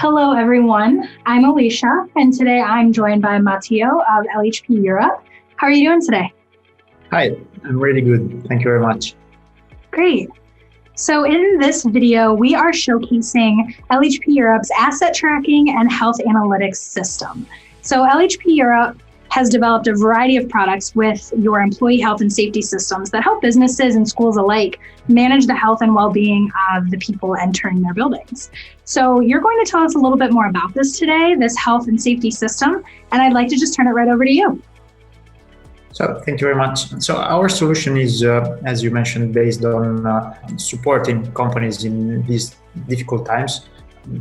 Hello, everyone. I'm Alicia, and today I'm joined by Matteo of LHP Europe. How are you doing today? Hi, I'm really good. Thank you very much. Great. So in this video, we are showcasing LHP Europe's asset tracking and health analytics system. So LHP Europe has developed a variety of products with your employee health and safety systems that help businesses and schools alike manage the health and well-being of the people entering their buildings. So you're going to tell us a little bit more about this today, this health and safety system, and I'd like to just turn it right over to you. So thank you very much. So our solution is, as you mentioned, based on supporting companies in these difficult times,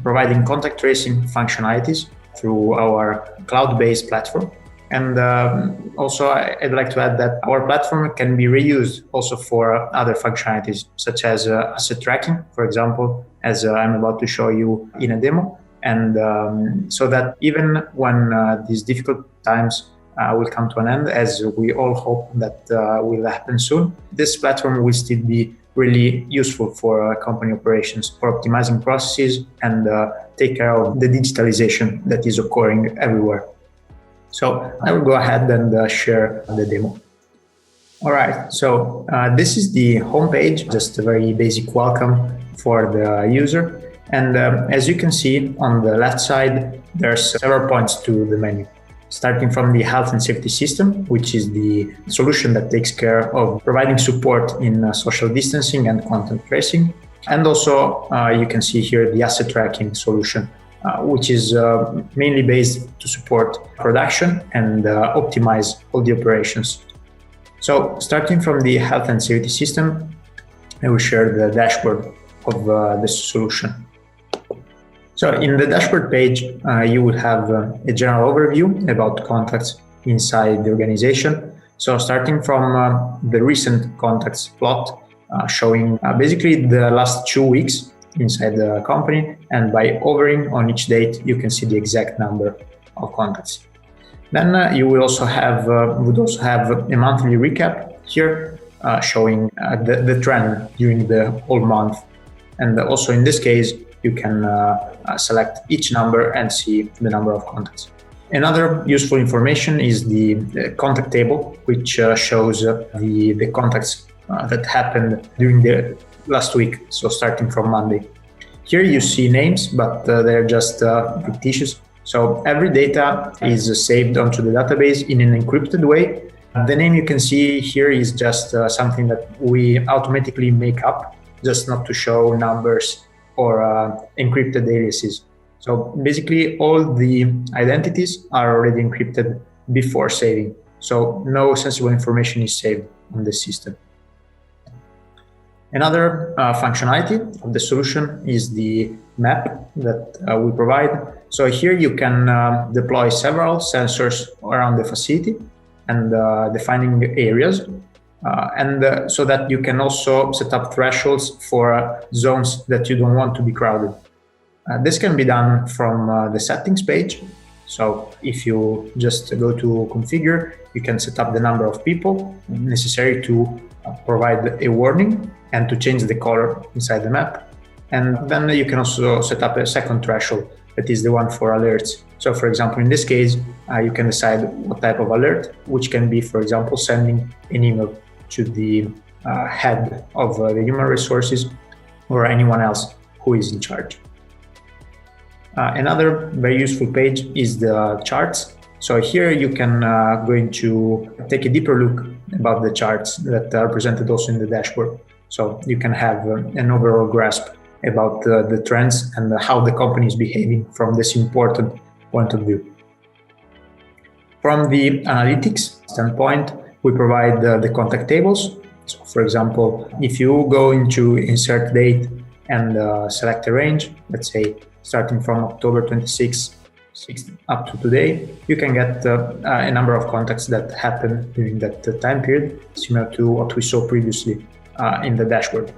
providing contact tracing functionalities through our cloud-based platform. And also, I'd like to add that our platform can be reused also for other functionalities, such as asset tracking, for example, as I'm about to show you in a demo. And so that even when these difficult times will come to an end, as we all hope that will happen soon, this platform will still be really useful for company operations, for optimizing processes and take care of the digitalization that is occurring everywhere. So I will go ahead and share the demo. All right, so this is the homepage, just a very basic welcome for the user. And as you can see on the left side, there's several points to the menu. Starting from the health and safety system, which is the solution that takes care of providing support in social distancing and contact tracing. And also you can see here the asset tracking solution, which is mainly based to support production and optimize all the operations. So starting from the health and safety system, I will share the dashboard of this solution. So in the dashboard page, you will have a general overview about contacts inside the organization. So starting from the recent contacts plot, showing basically the last 2 weeks inside the company, and by hovering on each date, you can see the exact number of contacts. Then you will also have a monthly recap here, showing the trend during the whole month. And also in this case, you can select each number and see the number of contacts. Another useful information is the contact table, which shows the contacts that happened during the last week, so starting from Monday. Here you see names, but they're just fictitious. So every data is saved onto the database in an encrypted way. The name you can see here is just something that we automatically make up, just not to show numbers or encrypted aliases. So basically all the identities are already encrypted before saving. So no sensible information is saved on the system. Another functionality of the solution is the map that we provide. So here you can deploy several sensors around the facility and defining areas. So that you can also set up thresholds for zones that you don't want to be crowded. This can be done from the settings page. So if you just go to configure, you can set up the number of people necessary to provide a warning and to change the color inside the map. And then you can also set up a second threshold, that is the one for alerts. So for example, in this case, you can decide what type of alert, which can be, for example, sending an email to the head of the human resources or anyone else who is in charge. Another very useful page is the charts. So here you can go into take a deeper look about the charts that are presented also in the dashboard. So you can have an overall grasp about the trends and how the company is behaving from this important point of view. From the analytics standpoint, we provide the contact tables. So for example, if you go into insert date and select a range, let's say starting from October 26th up to today, you can get a number of contacts that happened during that time period, similar to what we saw previously in the dashboard.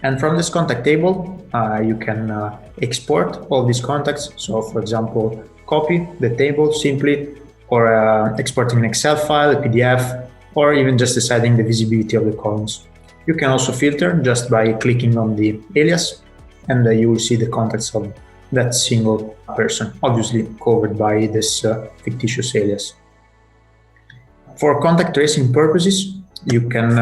And from this contact table, you can export all these contacts. So for example, copy the table simply, or exporting an Excel file, a PDF, or even just deciding the visibility of the columns. You can also filter just by clicking on the alias and you will see the contacts of that single person, obviously covered by this fictitious alias. For contact tracing purposes, you can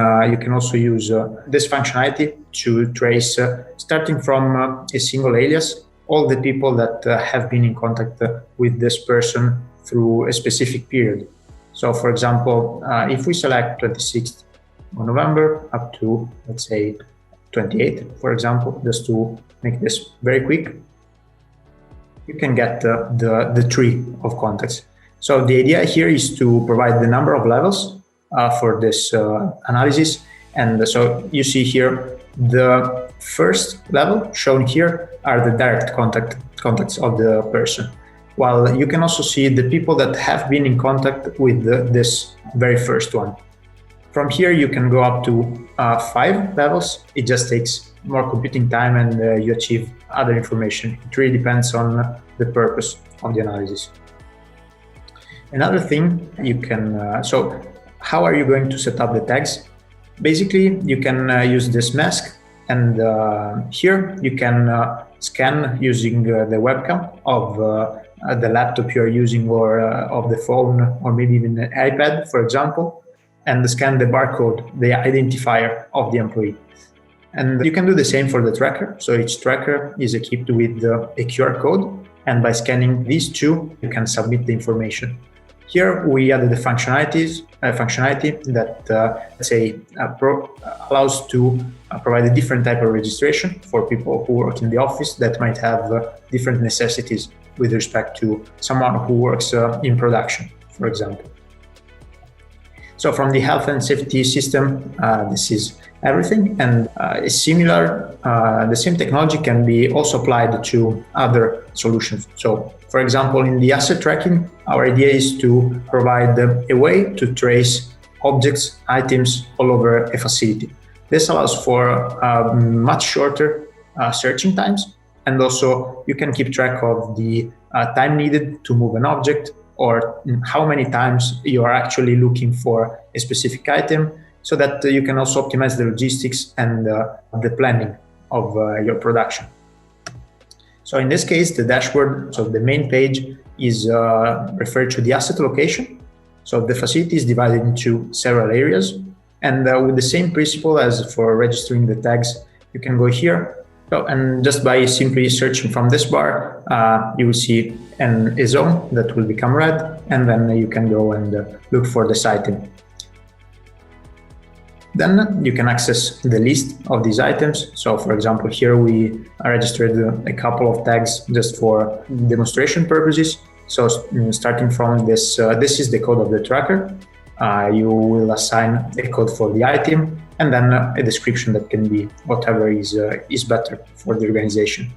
also use this functionality to trace, starting from a single alias, all the people that have been in contact with this person through a specific period. So, for example, if we select 26th of November up to, let's say, 28th, for example, just to make this very quick, you can get the tree of contacts. So the idea here is to provide the number of levels for this analysis. And so you see here, the first level shown here are the direct contacts of the person. While you can also see the people that have been in contact with this very first one. From here, you can go up to 5 levels. It just takes more computing time and you achieve other information. It really depends on the purpose of the analysis. Another thing you can, so how are you going to set up the tags? Basically, you can use this mask, and here you can scan using the webcam of the laptop you're using, or of the phone, or maybe even an iPad, for example, and scan the barcode, the identifier of the employee. And you can do the same for the tracker. So each tracker is equipped with a QR code, and by scanning these two, you can submit the information. Here we added the functionality that, let's say, allows to provide a different type of registration for people who work in the office that might have different necessities with respect to someone who works in production, for example. So from the health and safety system, this is everything, and the same technology can be also applied to other solutions. So, for example, in the asset tracking, our idea is to provide a way to trace objects, items all over a facility. This allows for much shorter searching times, and also you can keep track of the time needed to move an object, or how many times you are actually looking for a specific item, so that you can also optimize the logistics and the planning of your production. So in this case, the dashboard, so the main page is referred to the asset location. So the facility is divided into several areas, and with the same principle as for registering the tags, you can go here. So, and just by simply searching from this bar, you will see a zone that will become red, and then you can go and look for this item. Then you can access the list of these items. So for example, here we registered a couple of tags just for demonstration purposes. So starting from this, this is the code of the tracker. You will assign a code for the item, and then a description that can be whatever is better for the organization.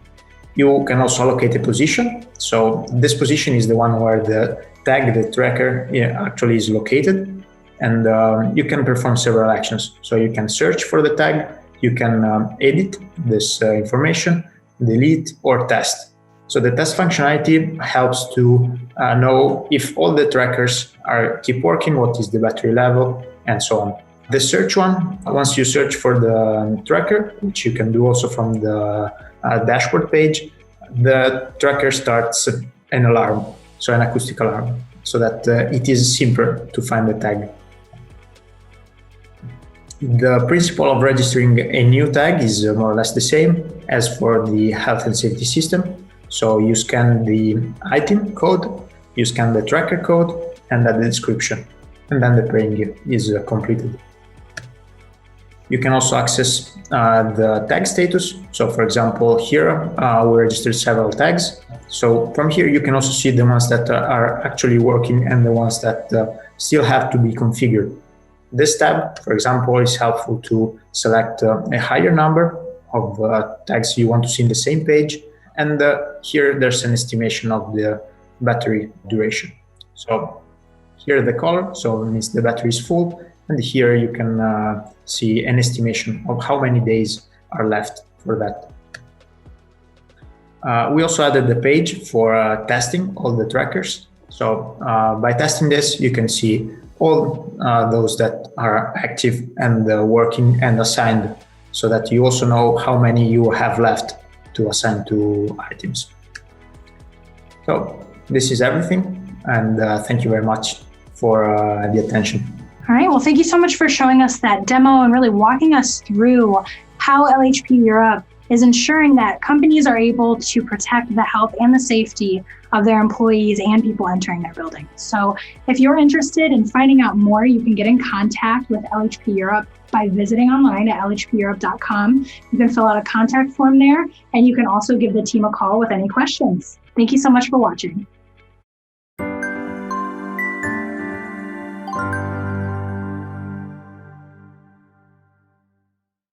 You can also allocate a position. So this position is the one where the tag, the tracker, actually is located. And you can perform several actions. So you can search for the tag, you can edit this information, delete, or test. So the test functionality helps to know if all the trackers keep working, what is the battery level, and so on. The search one, once you search for the tracker, which you can do also from the dashboard page, the tracker starts an alarm, so an acoustic alarm, so that it is simpler to find the tag. The principle of registering a new tag is more or less the same as for the health and safety system. So you scan the item code, you scan the tracker code, and then the description, and then the pairing is completed. You can also access the tag status. So for example, here we registered several tags. So from here you can also see the ones that are actually working and the ones that still have to be configured. This tab, for example, is helpful to select a higher number of tags you want to see in the same page. And here there's an estimation of the battery duration. So here the color, so it means the battery is full. And here you can see an estimation of how many days are left for that. We also added the page for testing all the trackers. So by testing this, you can see all those that are active and working and assigned, so that you also know how many you have left to assign to items. So this is everything, and thank you very much for the attention. All right, well, thank you so much for showing us that demo and really walking us through how LHP Europe is ensuring that companies are able to protect the health and the safety of their employees and people entering their buildings. So if you're interested in finding out more, you can get in contact with LHP Europe by visiting online at lhpeurope.com. You can fill out a contact form there, and you can also give the team a call with any questions. Thank you so much for watching.